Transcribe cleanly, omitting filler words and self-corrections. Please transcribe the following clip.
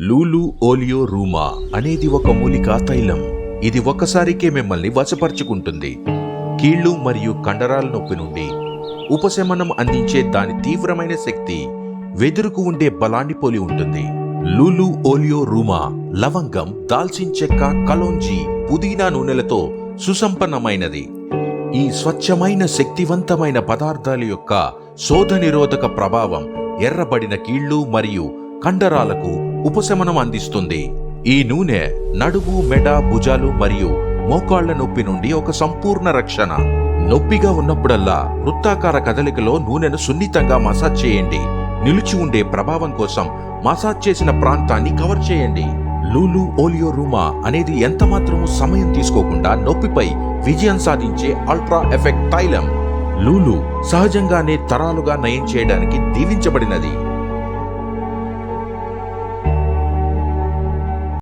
Lulu oleo రూమా అనేది ఒక మూలికా తైలం. ఇది ఒక్కసారికే మిమ్మల్ని వశపరుచుకుంటుంది. కీళ్లు మరియు కండరాల నొప్పి నుండి ఉపశమనం అందించే దాని తీవ్రమైన శక్తి వెదురుకు ఉండే బలాన్ని పోలి ఉంటుంది. లూలు ఓలియో రూమా లవంగం, దాల్చిన చెక్క, కలోంజీ, పుదీనా నూనెలతో సుసంపన్నమైనది. ఈ స్వచ్ఛమైన శక్తివంతమైన పదార్థాల యొక్క శోధనిరోధక ప్రభావం ఎర్రబడిన కీళ్లు మరియు కండరాలకు ఉపశమనం అందిస్తుంది. ఈ నూనె నడుము, మెడ, భుజాలు మరియు మోకాళ్ల నొప్పి నుండి ఒక సంపూర్ణ రక్షణ. నొప్పిగా ఉన్నప్పుడల్లా వృత్తాకార కదలికలో నూనెను సున్నితంగా మసాజ్ చేయండి. నిలిచి ఉండే ప్రభావం కోసం మసాజ్ చేసిన ప్రాంతాన్ని కవర్ చేయండి. లూలు ఓలియో రూమా అనేది ఎంతమాత్రము సమయం తీసుకోకుండా నొప్పిపై విజయం సాధించే అల్ట్రా ఎఫెక్ట్ తైలం. లూలు సహజంగానే తరాలుగా నయం చేయడానికి దీవించబడినది.